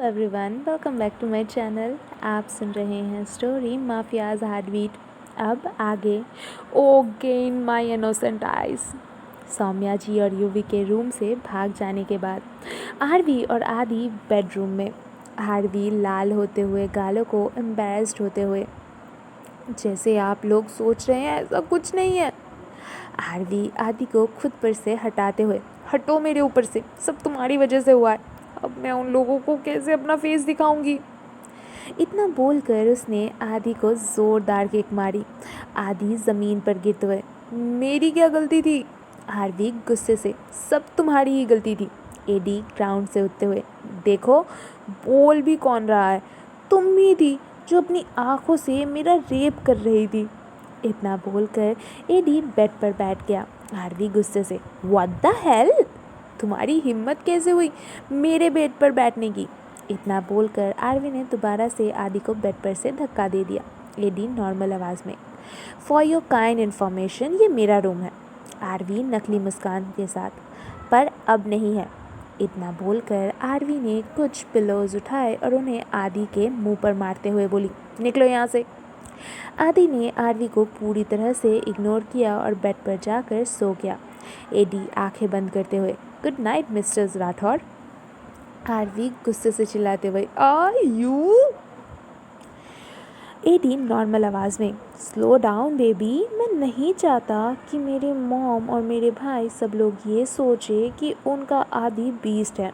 Everyone, welcome back to my channel. आप सुन रहे हैं स्टोरी माफियाज हार्टबीट। अब आगे। Oh again my innocent eyes. Saumya ji और युवी के रूम से भाग जाने के बाद आरवी और आदि बेडरूम में। आरवी लाल होते हुए, गालों को एम्बेरस्ड होते हुए, जैसे आप लोग सोच रहे हैं ऐसा कुछ नहीं है। आरवी आदि को खुद पर से हटाते हुए, हटो मेरे ऊपर से, सब तुम्हारी वजह से हुआ है। अब मैं उन लोगों को कैसे अपना फेस दिखाऊंगी। इतना बोलकर उसने आदि को जोरदार किक मारी। आदि जमीन पर गिरते हुए, मेरी क्या गलती थी? आरवी गुस्से से, सब तुम्हारी ही गलती थी। एडी ग्राउंड से उठते हुए, देखो बोल भी कौन रहा है, तुम ही थी जो अपनी आंखों से मेरा रेप कर रही थी। इतना बोलकर एडी बेड पर बैठ गया। आरवी गुस्से से, व्हाट द हेल, तुम्हारी हिम्मत कैसे हुई मेरे बेड पर बैठने की? इतना बोलकर आरवी ने दोबारा से आदि को बेड पर से धक्का दे दिया। एडी नॉर्मल आवाज़ में, फॉर योर काइंड इन्फॉर्मेशन, ये मेरा रूम है। आरवी नकली मुस्कान के साथ, पर अब नहीं है। इतना बोलकर आरवी ने कुछ पिलोज उठाए और उन्हें आदि के मुंह पर मारते हुए बोली, निकलो यहाँ से। आदि ने आरवी को पूरी तरह से इग्नोर किया और बेड पर जाकर सो गया। एडी आंखें बंद करते हुए, good night mister Rathore. Aarvi गुस्से से चिल्लाते हुए, यू। एडी नॉर्मल आवाज़ में, स्लो डाउन बेबी, मैं नहीं चाहता कि मेरे मॉम और मेरे भाई सब लोग ये सोचे कि उनका आदि बीस्ट है,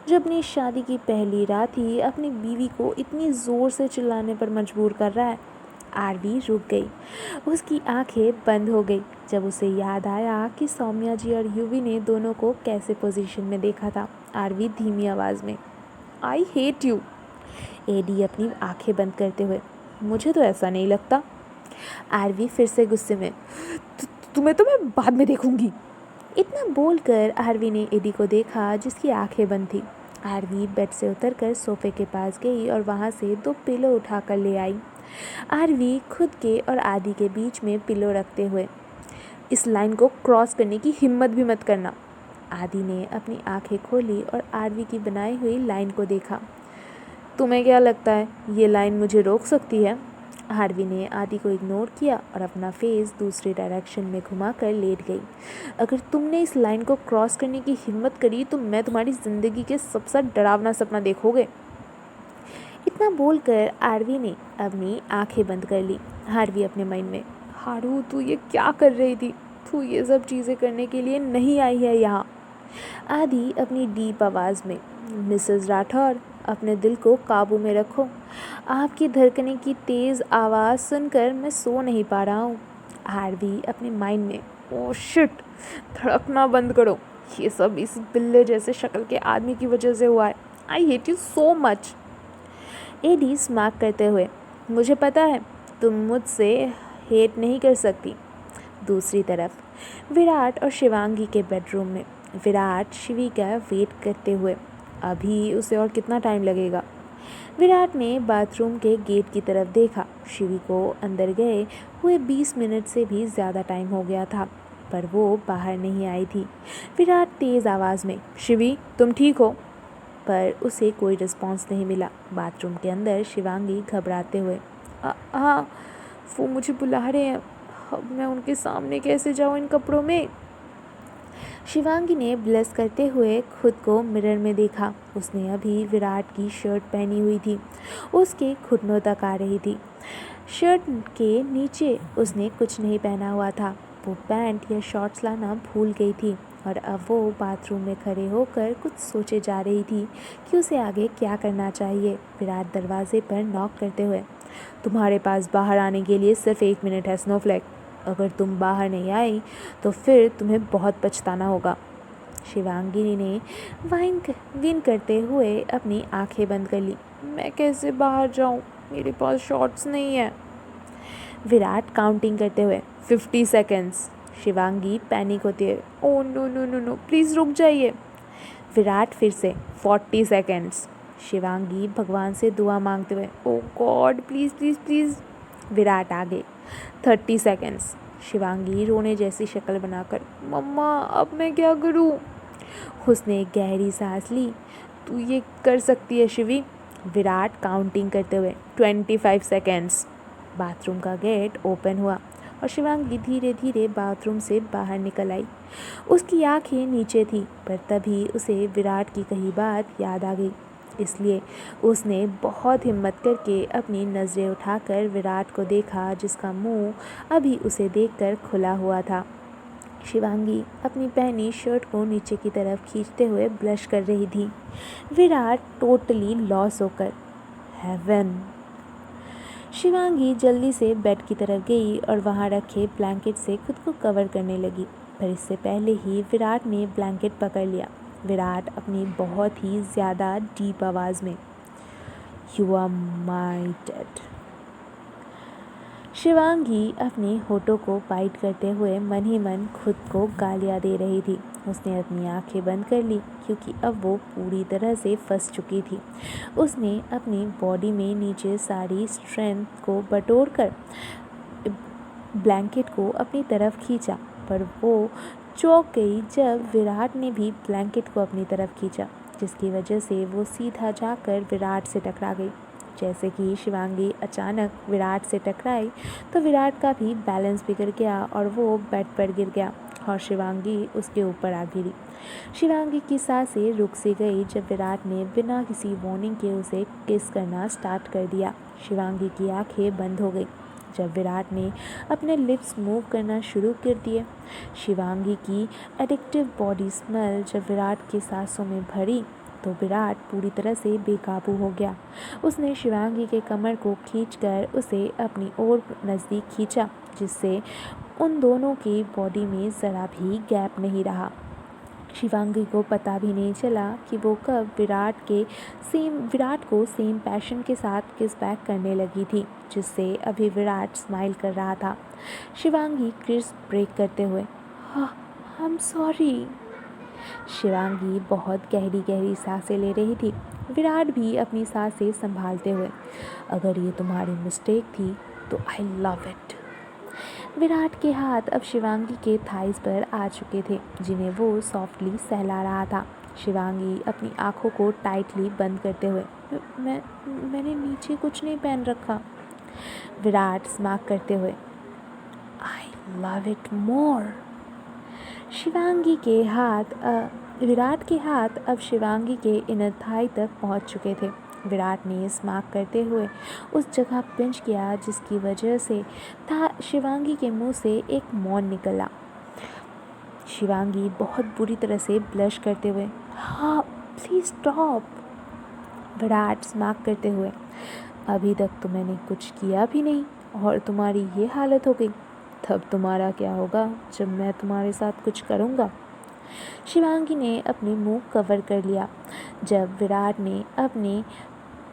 जो अपनी शादी की पहली रात ही अपनी बीवी को इतनी ज़ोर से चिल्लाने पर मजबूर कर रहा है। आरवी रुक गई, उसकी आंखें बंद हो गई जब उसे याद आया कि सौम्या जी और युवी ने दोनों को कैसे पोजीशन में देखा था। आरवी धीमी आवाज़ में, आई हेट यू। एडी अपनी आंखें बंद करते हुए, मुझे तो ऐसा नहीं लगता। आरवी फिर से गुस्से में, तुम्हें तो मैं बाद में देखूंगी। इतना बोलकर आरवी ने एडी को देखा जिसकी आंखें बंद थी। आरवी बेड से उतरकर सोफे के पास गई और वहाँ से 2 पिलो उठाकर ले आई। आरवी खुद के और आदि के बीच में पिलो रखते हुए, इस लाइन को क्रॉस करने की हिम्मत भी मत करना। आदि ने अपनी आंखें खोली और आरवी की बनाई हुई लाइन को देखा। तुम्हें क्या लगता है ये लाइन मुझे रोक सकती है? आरवी ने आदि को इग्नोर किया और अपना फेस दूसरी डायरेक्शन में घुमाकर लेट गई। अगर तुमने इस लाइन को क्रॉस करने की हिम्मत करी तो मैं तुम्हारी ज़िंदगी के सबसे डरावना सपना देखोगे। इतना बोलकर आरवी ने अपनी आंखें बंद कर ली। आरवी अपने माइंड में, हारू तू ये क्या कर रही थी? तू ये सब चीज़ें करने के लिए नहीं आई है यहाँ। आदि अपनी डीप आवाज़ में, मिसेस राठौर, अपने दिल को काबू में रखो। आपकी धड़कने की तेज़ आवाज़ सुनकर मैं सो नहीं पा रहा हूँ। आरवी अपने माइंड में, ओ शिट, धड़कना बंद करो, ये सब इस बिल्ले जैसे शक्ल के आदमी की वजह से हुआ है। I hate you so much. Adi smirk करते हुए, मुझे पता है तुम मुझसे हेट नहीं कर सकती। दूसरी तरफ विराट और शिवांगी के बेडरूम में। विराट शिवी का वेट करते हुए, अभी उसे और कितना टाइम लगेगा? विराट ने बाथरूम के गेट की तरफ देखा। शिवी को अंदर गए हुए 20 मिनट से भी ज़्यादा टाइम हो गया था, पर वो बाहर नहीं आई थी। विराट तेज़ आवाज़ में, शिवी तुम ठीक हो? पर उसे कोई रिस्पॉन्स नहीं मिला। बाथरूम के अंदर शिवांगी घबराते हुए, हाँ वो मुझे बुला रहे हैं, अब मैं उनके सामने कैसे जाऊँ इन कपड़ों में? शिवांगी ने ब्लेस करते हुए खुद को मिरर में देखा। उसने अभी विराट की शर्ट पहनी हुई थी, उसके घुटनों तक आ रही थी। शर्ट के नीचे उसने कुछ नहीं पहना हुआ था। वो पैंट या शॉर्ट्स लाना भूल गई थी और अब वो बाथरूम में खड़े होकर कुछ सोचे जा रही थी कि उसे आगे क्या करना चाहिए। विराट दरवाजे पर नॉक करते हुए, तुम्हारे पास बाहर आने के लिए सिर्फ 1 मिनट है स्नोफ्लेक, अगर तुम बाहर नहीं आई तो फिर तुम्हें बहुत पछताना होगा। शिवांगी ने विन करते हुए अपनी आंखें बंद कर ली। मैं कैसे बाहर जाऊं, मेरे पास शॉर्ट्स नहीं है। विराट काउंटिंग करते हुए, 50 सेकेंड्स। शिवांगी पैनिक होती है, oh no no no no, please रुक जाइए। विराट फिर से, 40 सेकेंड्स। शिवांगी भगवान से दुआ मांगते हुए, oh God please please please. Virat आगे, 30 सेकेंड्स। शिवांगी रोने जैसी शक्ल बनाकर, मम्मा अब मैं क्या करूं? उसने गहरी सांस ली। तू ये कर सकती है शिवी। विराट काउंटिंग करते हुए 25 सेकेंड्स। बाथरूम का गेट ओपन हुआ और शिवांगी धीरे धीरे बाथरूम से बाहर निकल आई। उसकी आंखें नीचे थी, पर तभी उसे विराट की कही बात याद आ गई। इसलिए उसने बहुत हिम्मत करके अपनी नज़रें उठाकर विराट को देखा, जिसका मुंह अभी उसे देखकर खुला हुआ था। शिवांगी अपनी पहनी शर्ट को नीचे की तरफ खींचते हुए ब्लश कर रही थी। विराट टोटली लॉस होकर हेवन। शिवांगी जल्दी से बेड की तरफ गई और वहां रखे ब्लैंकेट से खुद को कवर करने लगी, पर इससे पहले ही विराट ने ब्लैंकेट पकड़ लिया। विराट अपनी बहुत ही ज़्यादा डीप आवाज़ में, "you are my dead." Shivangi अपने होठों को बाइट करते हुए मन ही मन खुद को गालियाँ दे रही थी। उसने अपनी आंखें बंद कर ली, क्योंकि अब वो पूरी तरह से फंस चुकी थी। उसने अपनी बॉडी में नीचे सारी स्ट्रेंथ को बटोरकर ब्लैंकेट को अपनी तरफ खींचा, पर वो चौंक गई जब विराट ने भी ब्लैंकेट को अपनी तरफ खींचा, जिसकी वजह से वो सीधा जाकर विराट से टकरा गई। जैसे कि शिवांगी अचानक विराट से टकराई तो विराट का भी बैलेंस बिगड़ गया और वो बेड पर गिर गया और शिवांगी उसके ऊपर आ गिरी। शिवांगी की सांसें रुक सी गई जब विराट ने बिना किसी वार्निंग के उसे किस करना स्टार्ट कर दिया। शिवांगी की आंखें बंद हो गई जब विराट ने अपने लिप्स मूव करना शुरू कर दिए। शिवांगी की एडिक्टिव बॉडी स्मेल जब विराट के सांसों में भरी तो विराट पूरी तरह से बेकाबू हो गया। उसने शिवांगी के कमर को खींचकर उसे अपनी ओर नज़दीक खींचा, जिससे उन दोनों की बॉडी में ज़रा भी गैप नहीं रहा। शिवांगी को पता भी नहीं चला कि वो कब विराट को सेम पैशन के साथ किस बैक करने लगी थी, जिससे अभी विराट स्माइल कर रहा था। शिवांगी किस ब्रेक करते हुए, आई एम सॉरी। शिवांगी बहुत गहरी गहरी सांसें ले रही थी, विराट भी अपनी सांसें संभालते हुए। अगर ये तुम्हारी मिस्टेक थी तो आई लव इट। विराट के हाथ अब शिवांगी के थाइस पर आ चुके थे, जिन्हें वो सॉफ्टली सहला रहा था। शिवांगी अपनी आंखों को टाइटली बंद करते हुए, मैंने नीचे कुछ नहीं पहन रखा। विराट स्मार्क करते हुए, I love it more. Virat के हाथ अब शिवांगी के इनर थाई तक पहुंच चुके थे। विराट ने स्मार्क करते हुए उस जगह पिंच किया, जिसकी वजह से शिवांगी के मुंह से एक मौन निकला। शिवांगी बहुत बुरी तरह से ब्लश करते हुए, हाँ प्लीज़ स्टॉप। विराट स्मार्क करते हुए, अभी तक तो मैंने कुछ किया भी नहीं और तुम्हारी ये हालत हो गई, तब तुम्हारा क्या होगा जब मैं तुम्हारे साथ कुछ करूँगा। शिवांगी ने अपने मुंह कवर कर लिया जब विराट ने अपने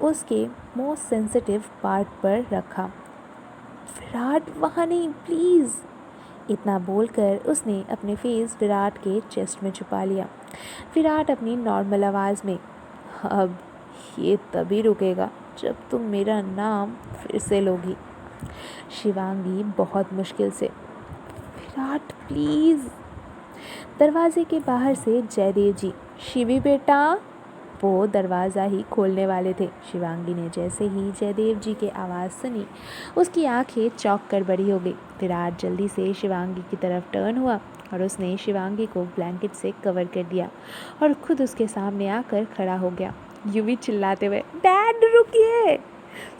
उसके मोस्ट सेंसिटिव पार्ट पर रखा। विराट वहाँ नहीं, प्लीज़। इतना बोलकर उसने अपने फेस विराट के चेस्ट में छुपा लिया। विराट अपनी नॉर्मल आवाज़ में, अब ये तभी रुकेगा जब तुम मेरा नाम फिर से लोगी। शिवांगी बहुत मुश्किल से, विराट प्लीज़। दरवाजे के बाहर से जयदेव जी, शिवी बेटा। वो दरवाज़ा ही खोलने वाले थे। शिवांगी ने जैसे ही जयदेव जी की आवाज़ सुनी, उसकी आंखें चौंक कर बड़ी हो गई। विराट जल्दी से शिवांगी की तरफ टर्न हुआ और उसने शिवांगी को ब्लैंकेट से कवर कर दिया और खुद उसके सामने आकर खड़ा हो गया, यूवी चिल्लाते हुए, डैड रुकिए।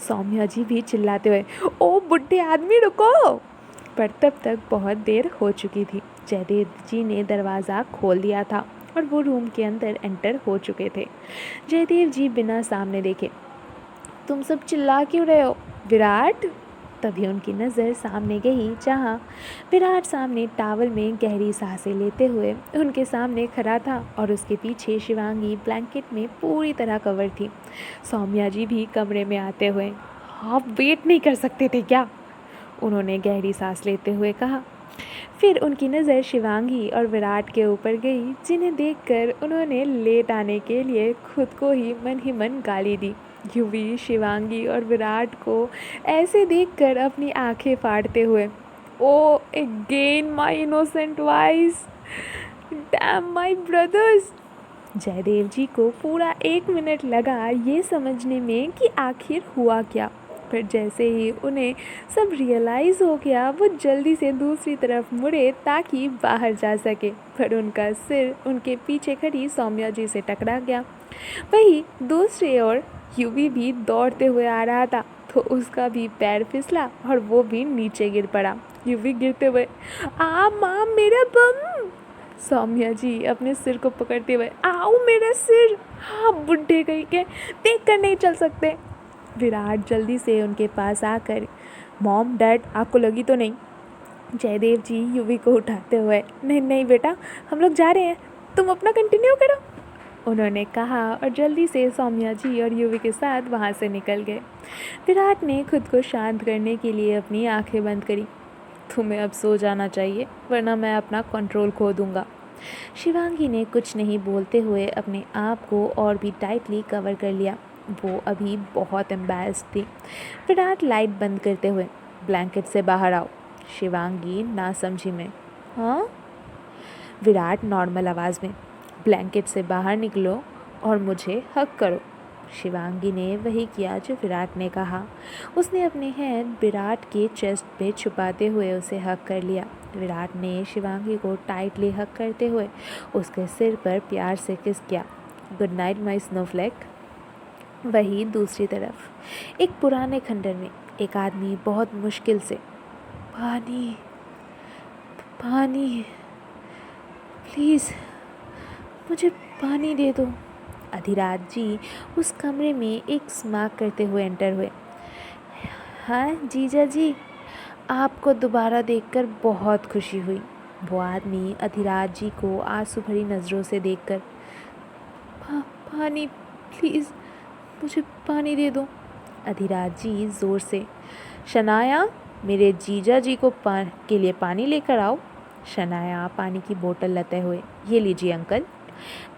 सौम्या जी भी चिल्लाते हुए, ओ बुढ़े आदमी रुको। पर तब तक बहुत देर हो चुकी थी। जयदेव जी ने दरवाज़ा खोल दिया था और वो रूम के अंदर एंटर हो चुके थे। जयदेव जी बिना सामने देखे, तुम सब चिल्ला क्यों रहे हो विराट? तभी उनकी नज़र सामने गई, जहाँ विराट सामने टावल में गहरी सांसें लेते हुए उनके सामने खड़ा था और उसके पीछे शिवांगी ब्लैंकेट में पूरी तरह कवर थी। सौम्या जी भी कमरे में आते हुए, आप वेट नहीं कर सकते थे क्या? उन्होंने गहरी सांस लेते हुए कहा। फिर उनकी नज़र शिवांगी और विराट के ऊपर गई, जिन्हें देखकर उन्होंने लेट आने के लिए खुद को ही मन गाली दी। यूवी शिवांगी और विराट को ऐसे देखकर अपनी आंखें फाड़ते हुए, oh again my innocent eyes, damn my brothers. Jaidev ji को पूरा 1 मिनट लगा ये समझने में कि आखिर हुआ क्या। फिर जैसे ही उन्हें सब रियलाइज़ हो गया, वो जल्दी से दूसरी तरफ मुड़े ताकि बाहर जा सके, पर उनका सिर उनके पीछे खड़ी सौम्या जी से टकरा गया। वहीं दूसरी ओर यूवी भी दौड़ते हुए आ रहा था, तो उसका भी पैर फिसला और वो भी नीचे गिर पड़ा। यूवी गिरते हुए, आ माँ मेरा बम। सौम्या जी अपने सिर को पकड़ते हुए, आओ मेरा सिर, हाँ बुढ़े कहीं के, देख कर नहीं चल सकते। विराट जल्दी से उनके पास आकर, मॉम डैड आपको लगी तो नहीं। जयदेव जी यूवी को उठाते हुए, नहीं नहीं बेटा, हम लोग जा रहे हैं, तुम अपना कंटिन्यू करो, उन्होंने कहा और जल्दी से सौम्या जी और यूवी के साथ वहाँ से निकल गए। विराट ने खुद को शांत करने के लिए अपनी आंखें बंद करी। तुम्हें अब सो जाना चाहिए, वरना मैं अपना कंट्रोल खो दूंगा। शिवांगी ने कुछ नहीं बोलते हुए अपने आप को और भी टाइटली कवर कर लिया। वो अभी बहुत एम्बैरेस्ड थी। विराट लाइट बंद करते हुए, ब्लैंकेट से बाहर आओ। शिवांगी नासमझी में, हाँ। विराट नॉर्मल आवाज़ में, ब्लैंकेट से बाहर निकलो और मुझे हक करो। शिवांगी ने वही किया जो विराट ने कहा। उसने अपने हैंड विराट के चेस्ट पे छुपाते हुए उसे हक कर लिया। विराट ने शिवांगी को टाइटली हक करते हुए उसके सिर पर प्यार से किस किया। Good night my Snowflake. वही दूसरी तरफ एक पुराने खंडर में एक आदमी बहुत मुश्किल से, पानी पानी, प्लीज़ मुझे पानी दे दो। अधिराज जी उस कमरे में एक स्मार्क करते हुए एंटर हुए। हाँ जीजा जी, आपको दोबारा देखकर बहुत खुशी हुई। वो आदमी अधिराज जी को आंसू भरी नज़रों से देखकर, पानी प्लीज़ मुझे पानी दे दो। अधिराज जी ज़ोर से, शनाया मेरे जीजा जी को के लिए पानी लेकर आओ। शनाया पानी की बोतल लेते हुए, ये लीजिए अंकल।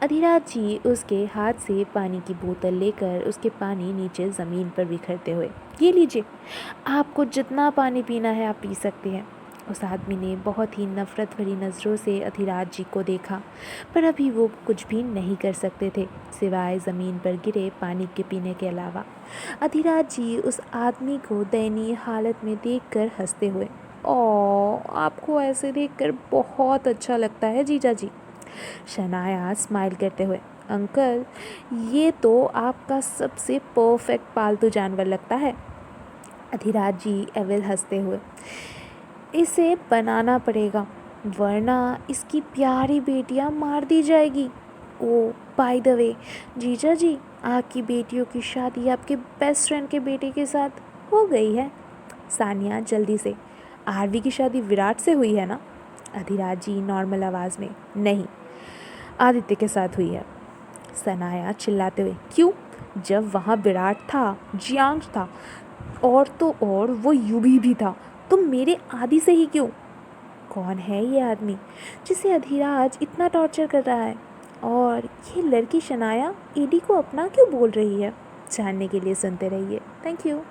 अधिराज जी उसके हाथ से पानी की बोतल लेकर उसके पानी नीचे ज़मीन पर बिखरते हुए, ये लीजिए, आपको जितना पानी पीना है आप पी सकते हैं। उस आदमी ने बहुत ही नफ़रत भरी नज़रों से अधिराज जी को देखा, पर अभी वो कुछ भी नहीं कर सकते थे सिवाय ज़मीन पर गिरे पानी के पीने के अलावा। अधिराज जी उस आदमी को दयनीय हालत में देखकर हंसते हुए, ओ आपको ऐसे देखकर बहुत अच्छा लगता है जीजा जी। शनाया स्माइल करते हुए, अंकल ये तो आपका सबसे परफेक्ट पालतू जानवर लगता है। अधिराज जी एविल हंसते हुए, इसे बनाना पड़ेगा वरना इसकी प्यारी बेटियां मार दी जाएगी। ओ बाय द वे जीजा जी, आपकी बेटियों की शादी आपके बेस्ट फ्रेंड के बेटे के साथ हो गई है। सानिया जल्दी से, आरवी की शादी विराट से हुई है ना। अधिराज जी नॉर्मल आवाज़ में, नहीं आदित्य के साथ हुई है। सनाया चिल्लाते हुए, क्यों, जब वहाँ विराट था, जियांश था और तो और वो यूवी भी था, तो मेरे आदि से ही क्यों। कौन है ये आदमी जिसे अधिराज इतना टॉर्चर कर रहा है, और ये लड़की शनाया ईडी को अपना क्यों बोल रही है। जानने के लिए सुनते रहिए। Thank you.